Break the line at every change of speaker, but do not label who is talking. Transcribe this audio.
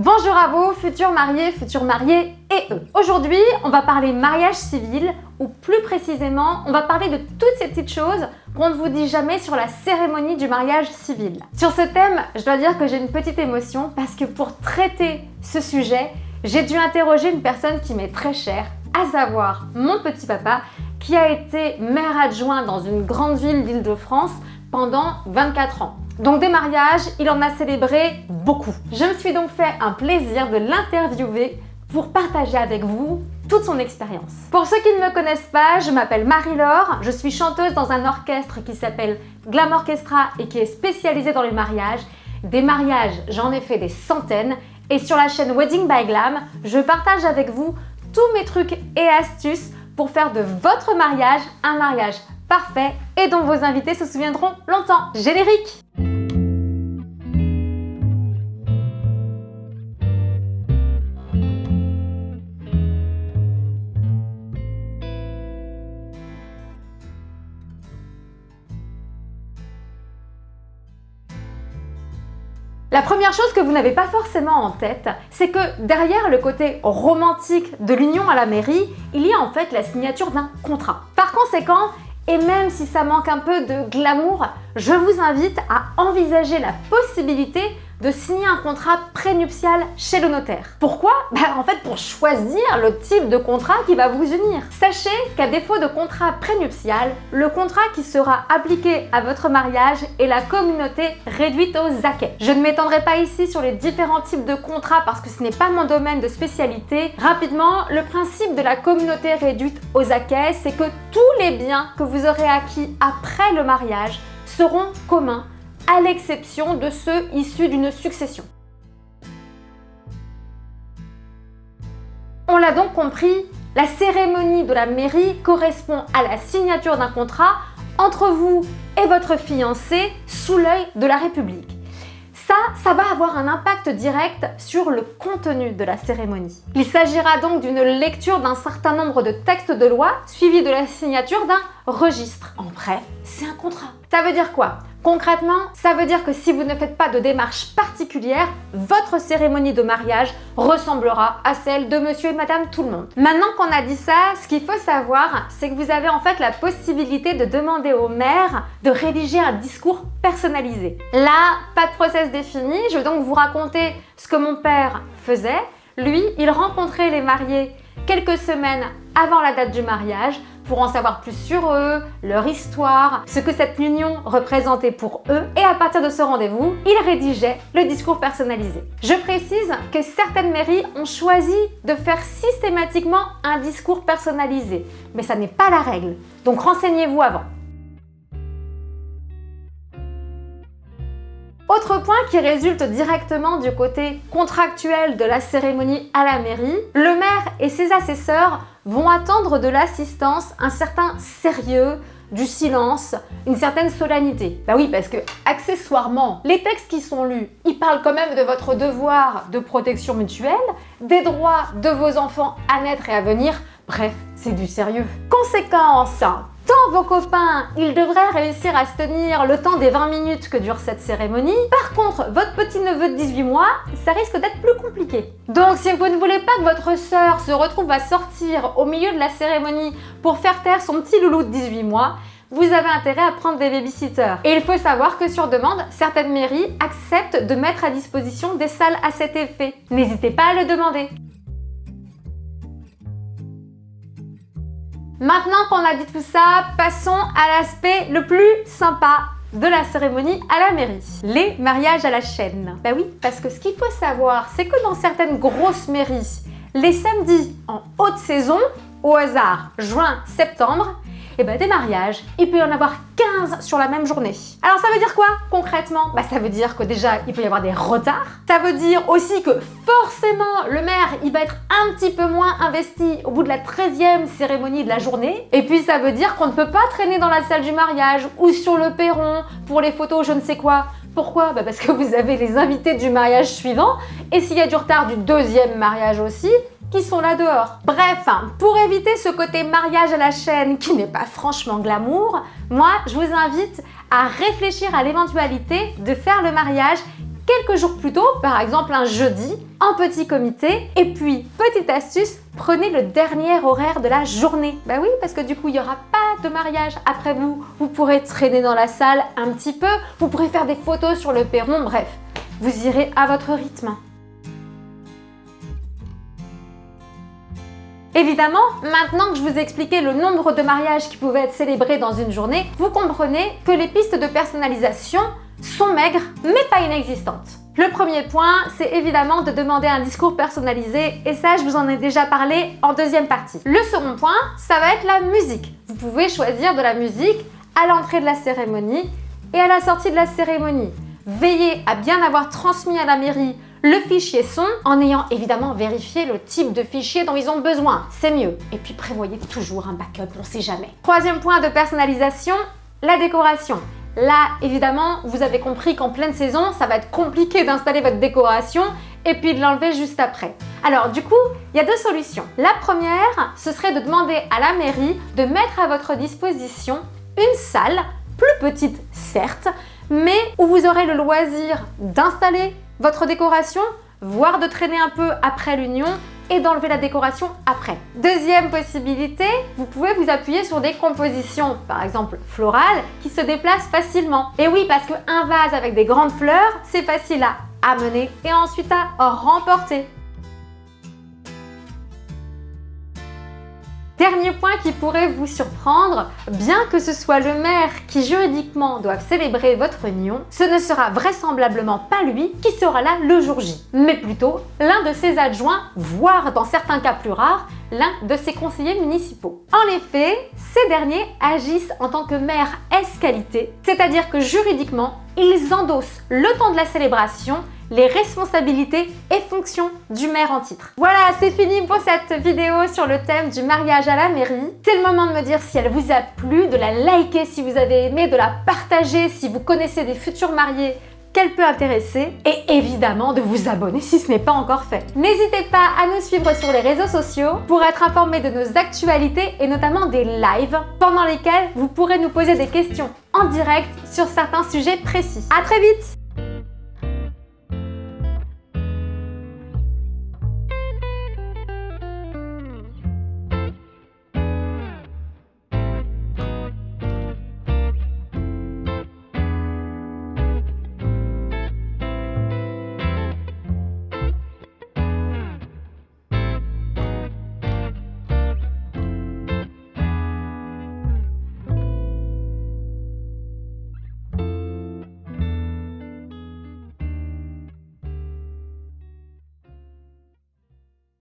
Bonjour à vous, futurs mariés et eux. Aujourd'hui, on va parler mariage civil ou plus précisément, on va parler de toutes ces petites choses qu'on ne vous dit jamais sur la cérémonie du mariage civil. Sur ce thème, je dois dire que j'ai une petite émotion parce que pour traiter ce sujet, j'ai dû interroger une personne qui m'est très chère, à savoir mon petit papa qui a été maire adjoint dans une grande ville d'Île-de-France pendant 24 ans. Donc des mariages, il en a célébré beaucoup. Je me suis donc fait un plaisir de l'interviewer pour partager avec vous toute son expérience. Pour ceux qui ne me connaissent pas, je m'appelle Marie-Laure, je suis chanteuse dans un orchestre qui s'appelle Glam Orchestra et qui est spécialisé dans les mariages. Des mariages, j'en ai fait des centaines et sur la chaîne Wedding by Glam, je partage avec vous tous mes trucs et astuces pour faire de votre mariage un mariage parfait et dont vos invités se souviendront longtemps. Générique! La première chose que vous n'avez pas forcément en tête, c'est que derrière le côté romantique de l'union à la mairie, il y a en fait la signature d'un contrat. Par conséquent, et même si ça manque un peu de glamour, je vous invite à envisager la possibilité de signer un contrat prénuptial chez le notaire. Pourquoi ? En fait, pour choisir le type de contrat qui va vous unir. Sachez qu'à défaut de contrat prénuptial, le contrat qui sera appliqué à votre mariage est la communauté réduite aux acquêts. Je ne m'étendrai pas ici sur les différents types de contrats parce que ce n'est pas mon domaine de spécialité. Rapidement, le principe de la communauté réduite aux acquêts, c'est que tous les biens que vous aurez acquis après le mariage seront communs, à l'exception de ceux issus d'une succession. On l'a donc compris, la cérémonie de la mairie correspond à la signature d'un contrat entre vous et votre fiancé sous l'œil de la République. Ça va avoir un impact direct sur le contenu de la cérémonie. Il s'agira donc d'une lecture d'un certain nombre de textes de loi suivi de la signature d'un registre. En bref, c'est un contrat. Ça veut dire quoi ? Concrètement, ça veut dire que si vous ne faites pas de démarche particulière, votre cérémonie de mariage ressemblera à celle de monsieur et madame tout le monde. Maintenant qu'on a dit ça, ce qu'il faut savoir, c'est que vous avez en fait la possibilité de demander au maire de rédiger un discours personnalisé. Là, pas de process défini, je vais donc vous raconter ce que mon père faisait. Lui, il rencontrait les mariés quelques semaines avant la date du mariage pour en savoir plus sur eux, leur histoire, ce que cette union représentait pour eux et à partir de ce rendez-vous, il rédigeait le discours personnalisé. Je précise que certaines mairies ont choisi de faire systématiquement un discours personnalisé, mais ça n'est pas la règle, donc renseignez-vous avant. Autre point qui résulte directement du côté contractuel de la cérémonie à la mairie, le maire et ses assesseurs vont attendre de l'assistance un certain sérieux, du silence, une certaine solennité. Bah oui, parce que accessoirement, les textes qui sont lus, ils parlent quand même de votre devoir de protection mutuelle, des droits de vos enfants à naître et à venir, bref, c'est du sérieux. Conséquence, tant vos copains, ils devraient réussir à se tenir le temps des 20 minutes que dure cette cérémonie. Par contre, votre petit-neveu de 18 mois, ça risque d'être plus compliqué. Donc, si vous ne voulez pas que votre sœur se retrouve à sortir au milieu de la cérémonie pour faire taire son petit loulou de 18 mois, vous avez intérêt à prendre des babysitters. Et il faut savoir que sur demande, certaines mairies acceptent de mettre à disposition des salles à cet effet. N'hésitez pas à le demander. Maintenant qu'on a dit tout ça, passons à l'aspect le plus sympa de la cérémonie à la mairie. Les mariages à la chaîne. Bah oui, parce que ce qu'il faut savoir, c'est que dans certaines grosses mairies, les samedis en haute saison, au hasard juin-septembre, des mariages, il peut y en avoir 15 sur la même journée. Alors ça veut dire quoi concrètement ? Ça veut dire que déjà il peut y avoir des retards. Ça veut dire aussi que forcément le maire il va être un petit peu moins investi au bout de la 13e cérémonie de la journée. Et puis ça veut dire qu'on ne peut pas traîner dans la salle du mariage ou sur le perron pour les photos je ne sais quoi. Pourquoi ? Parce que vous avez les invités du mariage suivant et s'il y a du retard du deuxième mariage aussi, qui sont là dehors. Bref, pour éviter ce côté mariage à la chaîne qui n'est pas franchement glamour, moi je vous invite à réfléchir à l'éventualité de faire le mariage quelques jours plus tôt, par exemple un jeudi, en petit comité. Et puis, petite astuce, prenez le dernier horaire de la journée. Bah oui, parce que du coup, il n'y aura pas de mariage après vous. Vous pourrez traîner dans la salle un petit peu, vous pourrez faire des photos sur le perron, bref, vous irez à votre rythme. Évidemment, maintenant que je vous ai expliqué le nombre de mariages qui pouvaient être célébrés dans une journée, vous comprenez que les pistes de personnalisation sont maigres, mais pas inexistantes. Le premier point, c'est évidemment de demander un discours personnalisé, et ça, je vous en ai déjà parlé en deuxième partie. Le second point, ça va être la musique. Vous pouvez choisir de la musique à l'entrée de la cérémonie et à la sortie de la cérémonie. Veillez à bien avoir transmis à la mairie le fichier son en ayant évidemment vérifié le type de fichier dont ils ont besoin, c'est mieux. Et puis prévoyez toujours un backup, on ne sait jamais. Troisième point de personnalisation, la décoration. Là, évidemment, vous avez compris qu'en pleine saison, ça va être compliqué d'installer votre décoration et puis de l'enlever juste après. Alors du coup, il y a deux solutions. La première, ce serait de demander à la mairie de mettre à votre disposition une salle, plus petite certes, mais où vous aurez le loisir d'installer votre décoration, voire de traîner un peu après l'union et d'enlever la décoration après. Deuxième possibilité, vous pouvez vous appuyer sur des compositions, par exemple florales, qui se déplacent facilement. Et oui, parce qu'un vase avec des grandes fleurs, c'est facile à amener et ensuite à remporter. Dernier point qui pourrait vous surprendre, bien que ce soit le maire qui juridiquement doive célébrer votre union, ce ne sera vraisemblablement pas lui qui sera là le jour J, mais plutôt l'un de ses adjoints, voire dans certains cas plus rares, l'un de ses conseillers municipaux. En effet, ces derniers agissent en tant que maire ès-qualité, c'est-à-dire que juridiquement, ils endossent le temps de la célébration les responsabilités et fonctions du maire en titre. Voilà, c'est fini pour cette vidéo sur le thème du mariage à la mairie. C'est le moment de me dire si elle vous a plu, de la liker si vous avez aimé, de la partager si vous connaissez des futurs mariés qu'elle peut intéresser et évidemment de vous abonner si ce n'est pas encore fait. N'hésitez pas à nous suivre sur les réseaux sociaux pour être informé de nos actualités et notamment des lives pendant lesquels vous pourrez nous poser des questions en direct sur certains sujets précis. À très vite!